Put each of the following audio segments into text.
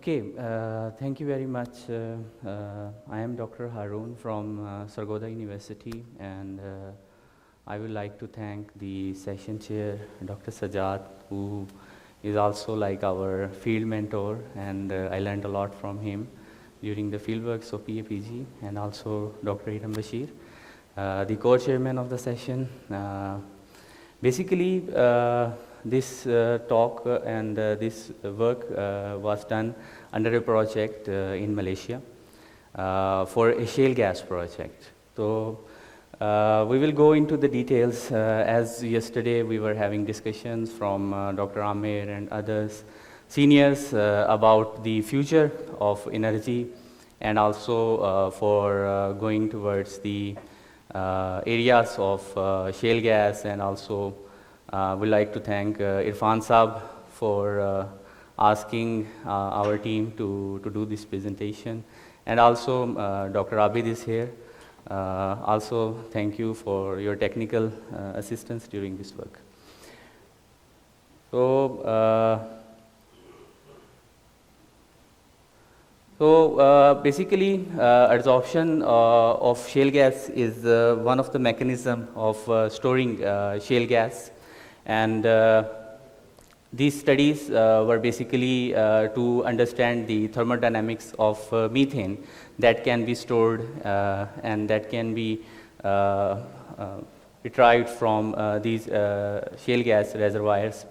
Okay, thank you very much. I am Dr. Haroon from Sargodha University, and I would like to thank the session chair, Dr. Sajad, who is also like our field mentor, and I learned a lot from him during the fieldworks of PAPG, and also Dr. Iram Bashir, the co-chairman of the session. Basically, this talk and this work was done under a project in Malaysia for a shale gas project. So we will go into the details. As yesterday we were having discussions from Dr. Amir and others, seniors, about the future of energy, and also for going towards the areas of shale gas, and also we'd like to thank Irfan Saab for asking our team to do this presentation, and also Dr. Abid is here. Also thank you for your technical assistance during this work. So basically, adsorption of shale gas is one of the mechanisms of storing shale gas, and these studies were basically to understand the thermodynamics of methane that can be stored and that can be retrieved from these shale gas reservoirs.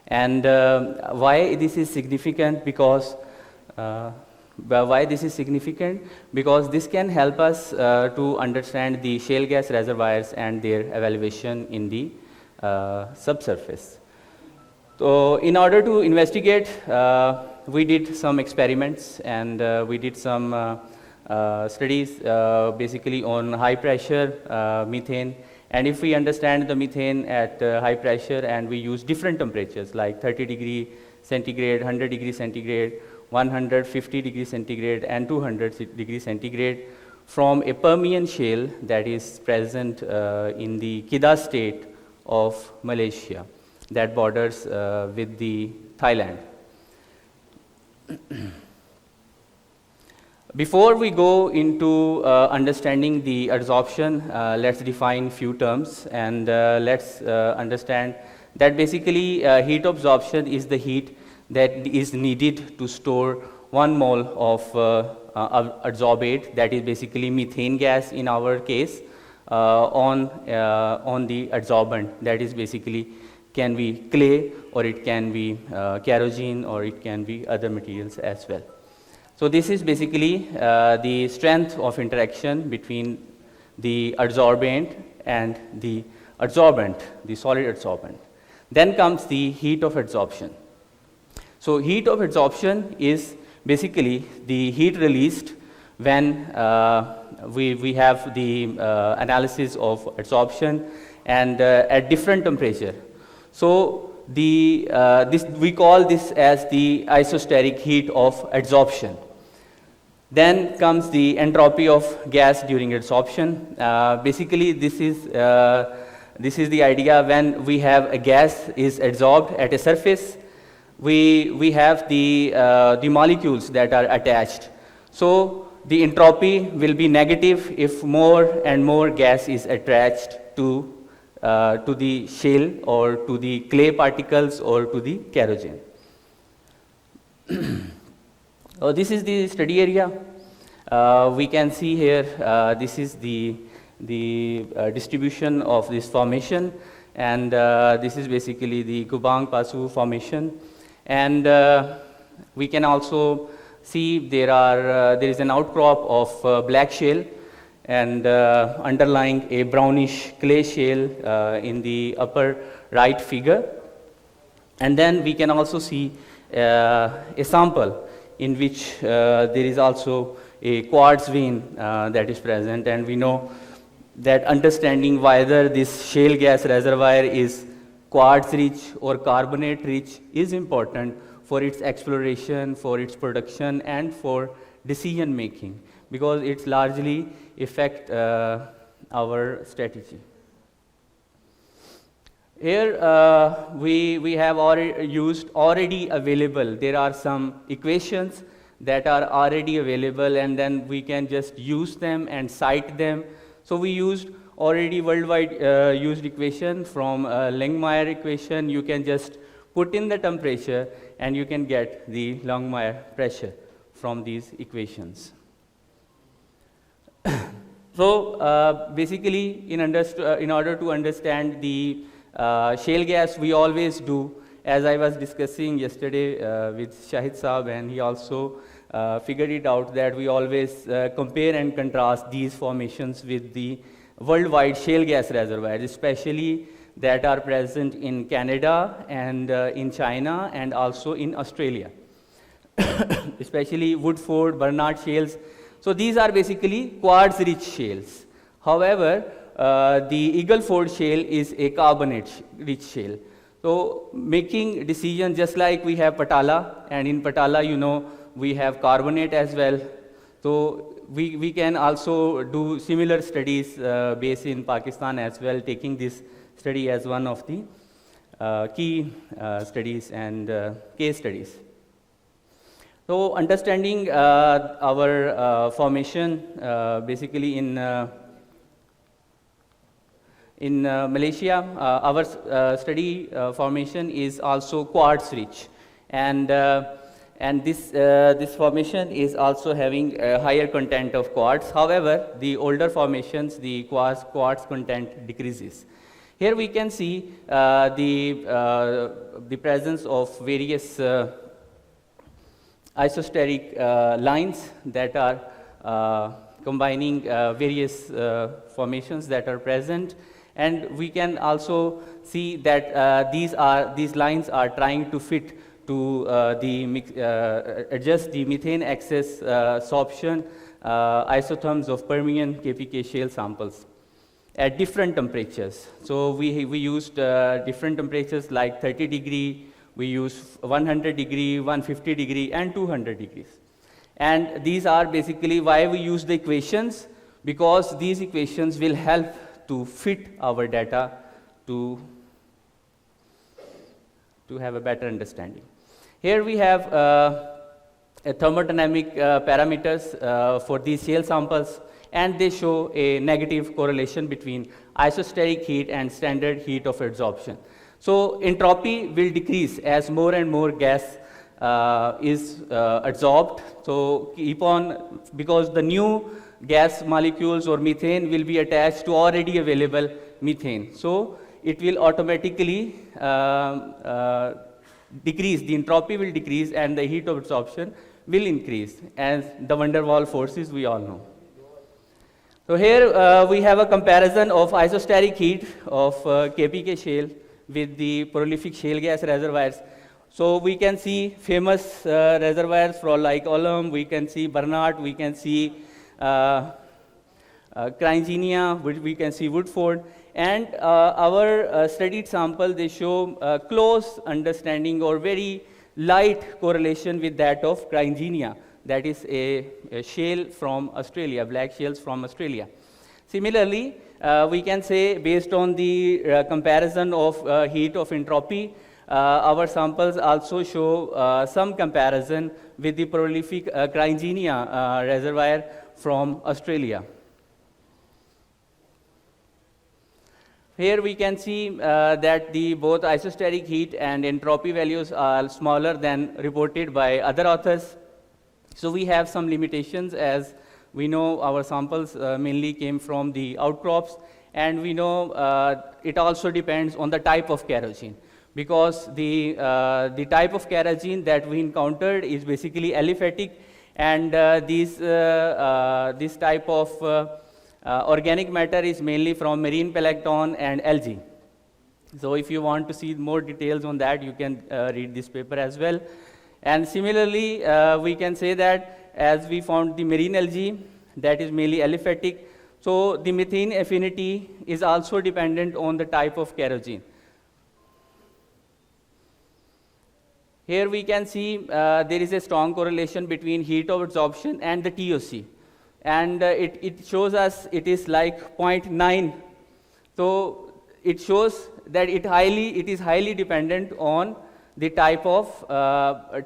And why this is significant? Because because this can help us to understand the shale gas reservoirs and their evaluation in the subsurface. So in order to investigate, we did some experiments, and we did some studies basically on high pressure methane. And if we understand the methane at high pressure, and we use different temperatures like 30 degree centigrade, 100 degree centigrade, 150 degree centigrade, and 200 degree centigrade from a Permian shale that is present in the Kedah state of Malaysia that borders with the Thailand. Before we go into understanding the adsorption, let's define few terms, and let's understand that basically heat absorption is the heat that is needed to store 1 mole of adsorbate, that is basically methane gas in our case, on the adsorbent, that is basically can be clay, or it can be kerosene, or it can be other materials as well. So this is basically the strength of interaction between the adsorbent and the adsorbent, the solid adsorbent. Then comes the heat of adsorption. So heat of adsorption is basically the heat released when we have the analysis of adsorption and at different temperature. So we call this as the isosteric heat of adsorption. Then comes the entropy of gas during adsorption. Basically, this is the idea when we have a gas is adsorbed at a surface. We have the molecules that are attached. So the entropy will be negative if more and more gas is attached to the shale, or to the clay particles, or to the kerosene. This is the study area. We can see here, this is the distribution of this formation, and this is basically the Kubang Pasu formation. And we can also see there is an outcrop of black shale, and underlying a brownish clay shale in the upper right figure. And then we can also see a sample in which there is also a quartz vein that is present, and we know that understanding whether this shale gas reservoir is quartz rich or carbonate rich is important for its exploration, for its production, and for decision making, because it's largely affect our strategy. Here we have already available, there are some equations that are already available, and then we can just use them and cite them. So we used already worldwide used equation from Langmuir equation. You can just put in the temperature and you can get the Langmuir pressure from these equations. So basically, in order to understand the shale gas, we always do, as I was discussing yesterday with Shahid Saab, and he also figured it out, that we always compare and contrast these formations with the worldwide shale gas reservoirs, especially that are present in Canada and in China and also in Australia, especially Woodford, Barnard shales. So these are basically quartz-rich shales. However, the Eagle Ford shale is a carbonate-rich shale. So making decision, just like we have Patala, and in Patala, you know, we have carbonate as well. So we can also do similar studies based in Pakistan as well, taking this study as one of the key studies and case studies. So understanding our formation basically in Malaysia, our study formation is also quartz rich, and this formation is also having a higher content of quartz. However, the older formations, the quartz content decreases. Here we can see the presence of various isosteric lines that are combining various formations that are present, and we can also see that these lines are trying to fit to adjust the methane excess sorption isotherms of Permian KPK shale samples at different temperatures. So we used different temperatures like 30 degree, we use 100 degree, 150 degree, and 200 degrees. And these are basically why we use the equations, because these equations will help to fit our data to have a better understanding. Here we have thermodynamic parameters for these shale samples, and they show a negative correlation between isosteric heat and standard heat of adsorption. So entropy will decrease as more and more gas is adsorbed. So keep on, because the new gas molecules or methane will be attached to already available methane. So it will automatically decrease, the entropy will decrease, and the heat of adsorption will increase, as the van der Waals forces we all know. So here we have a comparison of isosteric heat of KPK shale with the prolific shale gas reservoirs. So we can see famous reservoirs for like Olam, we can see Barnard, we can see Cryogenia, we can see Woodford, and our studied sample, they show close understanding or very light correlation with that of Cryogenia, that is a shale from Australia, black shales from Australia. Similarly, we can say, based on the comparison of heat of entropy, our samples also show some comparison with the prolific Cryogenia reservoir from Australia. Here we can see that the both isosteric heat and entropy values are smaller than reported by other authors. So we have some limitations, as we know our samples mainly came from the outcrops, and we know it also depends on the type of kerosene, because the type of kerosene that we encountered is basically aliphatic, and this type of organic matter is mainly from marine plankton and algae. So if you want to see more details on that, you can read this paper as well. And similarly, we can say that as we found the marine algae, that is mainly aliphatic, so the methane affinity is also dependent on the type of kerosene. Here we can see there is a strong correlation between heat of adsorption and the TOC. And it shows us it is like 0.9. So it shows that it is highly dependent on the type of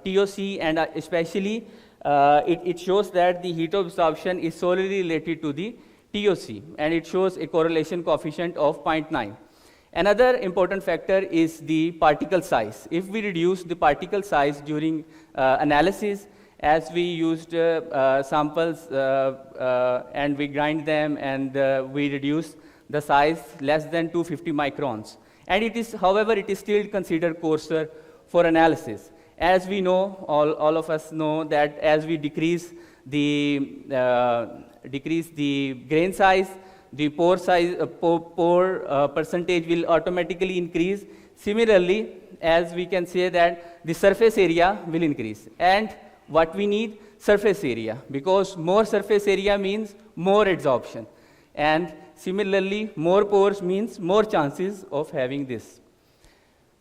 TOC, and especially it shows that the heat absorption is solely related to the TOC, and it shows a correlation coefficient of 0.9. Another important factor is the particle size. If we reduce the particle size during analysis, as we used samples and we grind them and we reduce the size less than 250 microns. And it is, however, it is still considered coarser for analysis. As we know, all of us know that as we decrease the grain size, the pore size, pore percentage will automatically increase. Similarly, as we can say that the surface area will increase. And what we need? Surface area, because more surface area means more adsorption. And similarly, more pores means more chances of having this.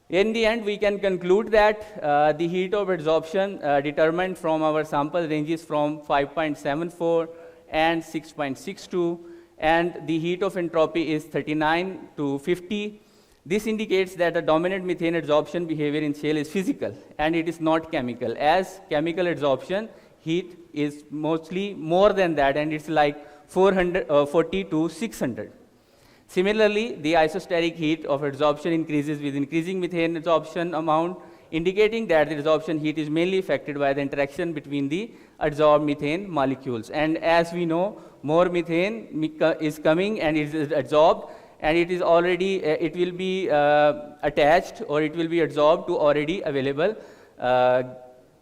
In the end, we can conclude that the heat of adsorption determined from our sample ranges from 5.74 and 6.62, and the heat of entropy is 39 to 50. This indicates that a dominant methane adsorption behavior in shale is physical and it is not chemical. As chemical adsorption, heat is mostly more than that, and it's like 40 to 600. Similarly, the isosteric heat of adsorption increases with increasing methane adsorption amount, indicating that the adsorption heat is mainly affected by the interaction between the adsorbed methane molecules. And as we know, more methane is coming and it is adsorbed, and it is already, it will be attached or it will be adsorbed to already available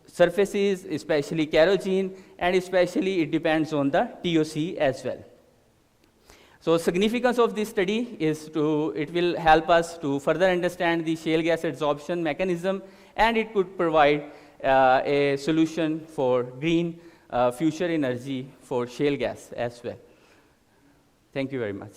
surfaces, especially kerosene, and especially it depends on the TOC as well. So significance of this study is it will help us to further understand the shale gas adsorption mechanism, and it could provide a solution for green future energy for shale gas as well. Thank you very much.